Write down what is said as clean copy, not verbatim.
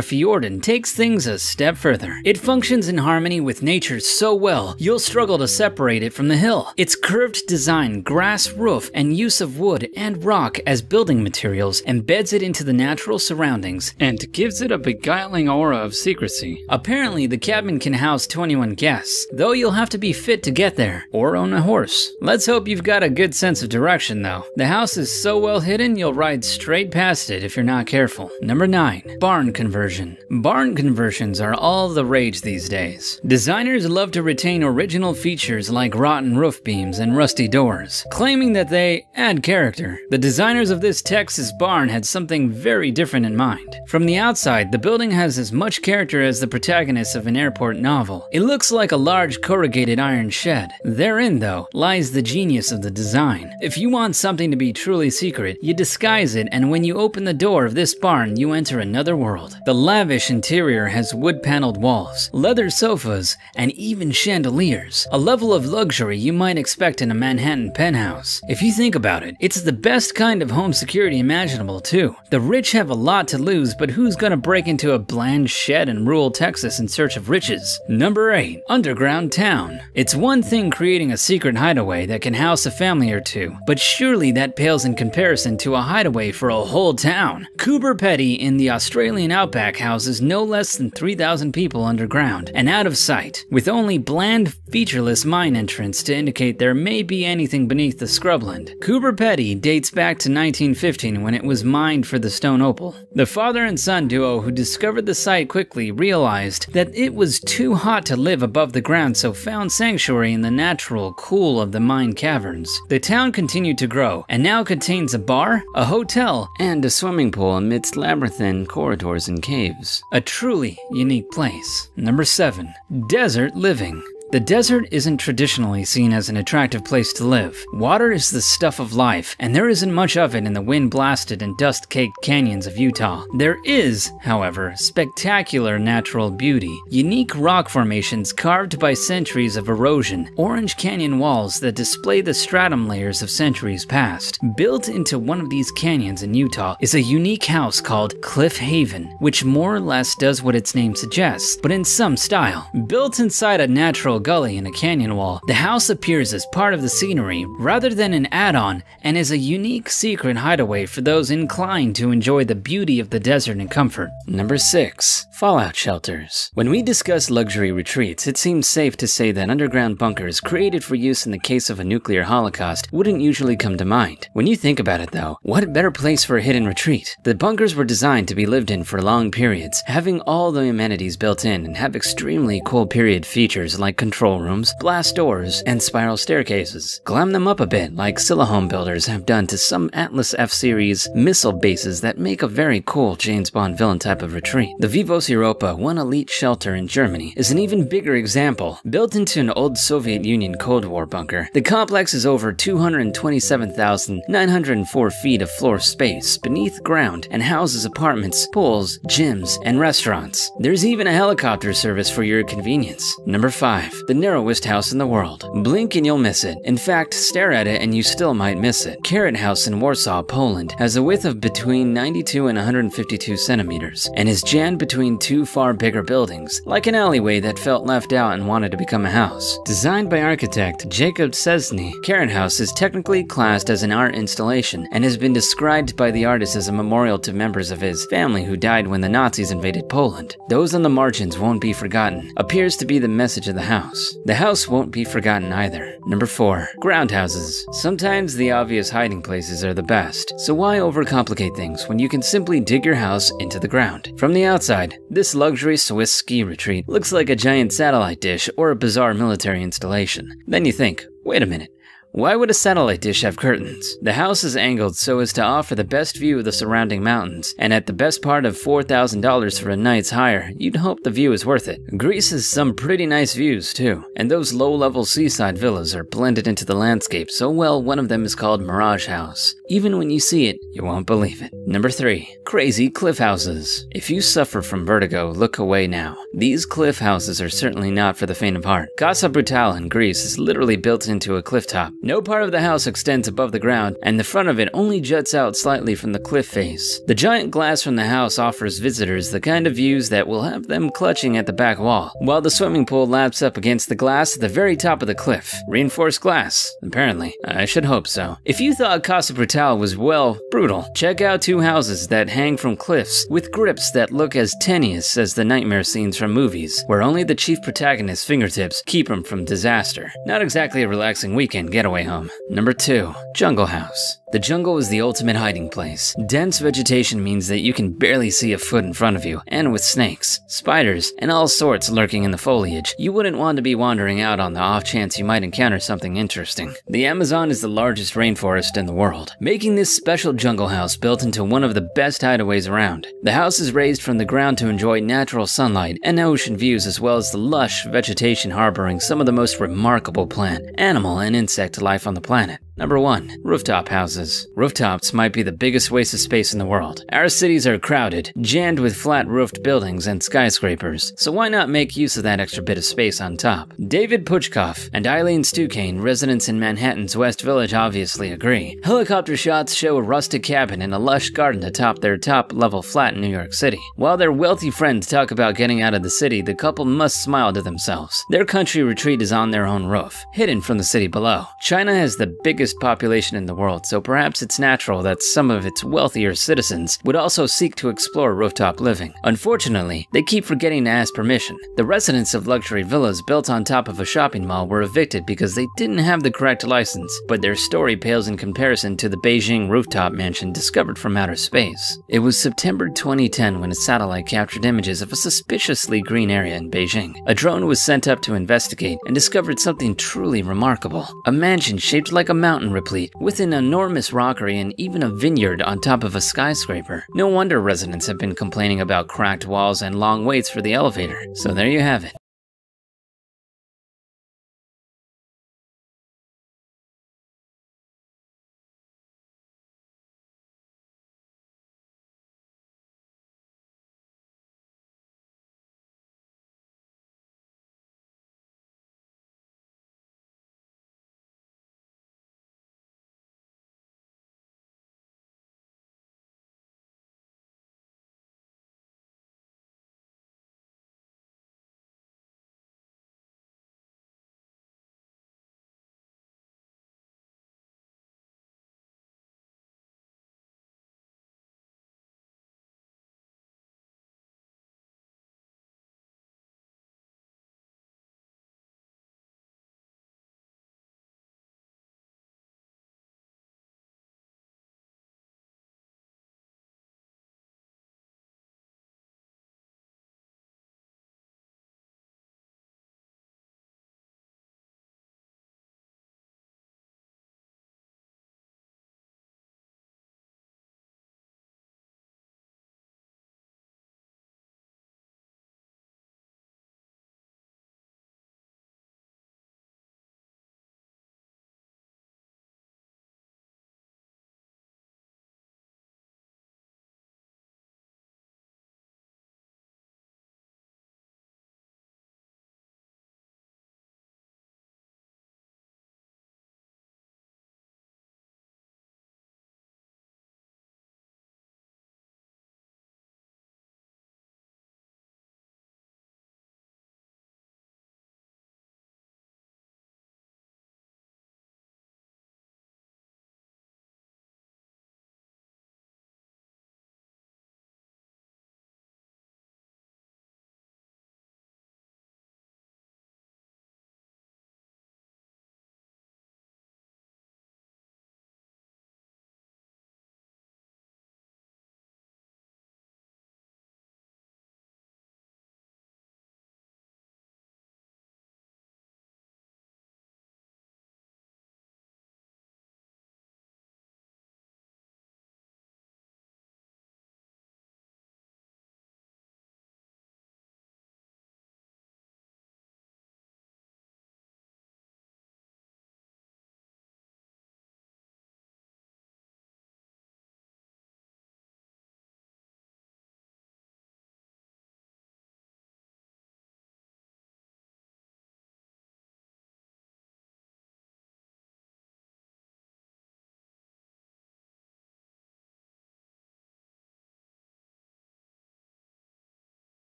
Fjorden takes things a step further. It functions in harmony with nature so well, you'll struggle to separate it from the hill. Its curved design, grass roof, and use of wood and rock as building materials embeds it into the natural surroundings and gives it a beguiling aura of secrecy. Apparently, the cabin can house 21 guests, though you'll have to be fit to get there, or own a horse. Let's hope you've got a good sense of direction though. The house is so well hidden you'll ride straight past it if you're not careful. Number 9. Barn conversion. Barn conversions are all the rage these days. Designers love to retain original features like rotten roof beams and rusty doors, claiming that they add character. The designers of this Texas barn had something very different in mind. From the outside, the building has as much character as the protagonist of an airport novel. It looks like a large corrugated iron shed. Therein, though, lies the genius of the design. If you want something to be truly secret, you disguise it, and when you open the door of this barn, you enter another world. The lavish interior has wood-paneled walls, leather sofas, and even chandeliers, a level of luxury you might expect in a Manhattan penthouse. If you think about it, it's the best kind of home security imaginable too. The rich have a lot to lose, but who's gonna break into a bland shed in rural Texas in search of riches? Number 8. Underground town. It's one thing creating a secret hideaway that can house a family or two, but surely that pales in comparison to a hideaway for a whole town. Coober Pedy in the Australian outback houses no less than 3,000 people underground and out of sight, with only bland, featureless mine entrance to indicate there may be anything beneath the scrubland. Coober Pedy dates back to 1915 when it was mined for the stone opal. The father and son duo who discovered the site quickly realized that it was too hot to live above the ground, so found sanctuary in the natural cool of the mine caverns. The town continued to grow and now contains a bar, a hotel, and a swimming pool amidst labyrinthine corridors and caves. A truly unique place. Number 7. Desert living. The desert isn't traditionally seen as an attractive place to live. Water is the stuff of life, and there isn't much of it in the wind-blasted and dust-caked canyons of Utah. There is, however, spectacular natural beauty. Unique rock formations carved by centuries of erosion, orange canyon walls that display the stratum layers of centuries past. Built into one of these canyons in Utah is a unique house called Cliff Haven, which more or less does what its name suggests, but in some style. Built inside a natural gully in a canyon wall, the house appears as part of the scenery rather than an add-on, and is a unique secret hideaway for those inclined to enjoy the beauty of the desert and comfort. Number 6. Fallout shelters. When we discuss luxury retreats, it seems safe to say that underground bunkers created for use in the case of a nuclear holocaust wouldn't usually come to mind. When you think about it though, what better place for a hidden retreat? The bunkers were designed to be lived in for long periods, having all the amenities built in, and have extremely cool period features like control rooms, blast doors, and spiral staircases. Glam them up a bit like Scylla home builders have done to some Atlas F-series missile bases that make a very cool James Bond villain type of retreat. The Vivos Europa, one elite shelter in Germany, is an even bigger example. Built into an old Soviet Union Cold War bunker, the complex is over 227,904 feet of floor space beneath ground and houses apartments, pools, gyms, and restaurants. There's even a helicopter service for your convenience. Number 5. The narrowest house in the world. Blink and you'll miss it. In fact, stare at it and you still might miss it. Carrot House in Warsaw, Poland has a width of between 92 and 152 centimeters and is jammed between two far bigger buildings, like an alleyway that felt left out and wanted to become a house. Designed by architect Jacob Szczesny, Carrot House is technically classed as an art installation and has been described by the artist as a memorial to members of his family who died when the Nazis invaded Poland. Those on the margins won't be forgotten appears to be the message of the house. The house won't be forgotten either. Number 4. Ground houses. Sometimes the obvious hiding places are the best, so why overcomplicate things when you can simply dig your house into the ground? From the outside, this luxury Swiss ski retreat looks like a giant satellite dish or a bizarre military installation. Then you think, wait a minute. Why would a satellite dish have curtains? The house is angled so as to offer the best view of the surrounding mountains, and at the best part of $4,000 for a night's hire, you'd hope the view is worth it. Greece has some pretty nice views too, and those low-level seaside villas are blended into the landscape so well one of them is called Mirage House. Even when you see it, you won't believe it. Number 3. Crazy cliff houses. If you suffer from vertigo, look away now. These cliff houses are certainly not for the faint of heart. Casa Brutale in Greece is literally built into a cliff top. No part of the house extends above the ground, and the front of it only juts out slightly from the cliff face. The giant glass from the house offers visitors the kind of views that will have them clutching at the back wall, while the swimming pool laps up against the glass at the very top of the cliff. Reinforced glass, apparently. I should hope so. If you thought Casa Brutale was, well, brutal, check out two houses that hang from cliffs with grips that look as tenuous as the nightmare scenes from movies, where only the chief protagonist's fingertips keep him from disaster. Not exactly a relaxing weekend getaway home. Number 2. Jungle House. The jungle is the ultimate hiding place. Dense vegetation means that you can barely see a foot in front of you, and with snakes, spiders, and all sorts lurking in the foliage, you wouldn't want to be wandering out on the off chance you might encounter something interesting. The Amazon is the largest rainforest in the world, making this special jungle house built into one of the best hideaways around. The house is raised from the ground to enjoy natural sunlight and ocean views, as well as the lush vegetation harboring some of the most remarkable plant, animal, and insect life on the planet. Number 1. Rooftop houses. Rooftops might be the biggest waste of space in the world. Our cities are crowded, jammed with flat-roofed buildings and skyscrapers, so why not make use of that extra bit of space on top? David Puchkoff and Eileen Stukane, residents in Manhattan's West Village, obviously agree. Helicopter shots show a rustic cabin in a lush garden atop their top-level flat in New York City. While their wealthy friends talk about getting out of the city, the couple must smile to themselves. Their country retreat is on their own roof, hidden from the city below. China has the biggest population in the world, so perhaps it's natural that some of its wealthier citizens would also seek to explore rooftop living. Unfortunately, they keep forgetting to ask permission. The residents of luxury villas built on top of a shopping mall were evicted because they didn't have the correct license, but their story pales in comparison to the Beijing rooftop mansion discovered from outer space. It was September 2010 when a satellite captured images of a suspiciously green area in Beijing. A drone was sent up to investigate and discovered something truly remarkable. A mansion shaped like a mountain replete, with an enormous rockery and even a vineyard on top of a skyscraper. No wonder residents have been complaining about cracked walls and long waits for the elevator. So there you have it.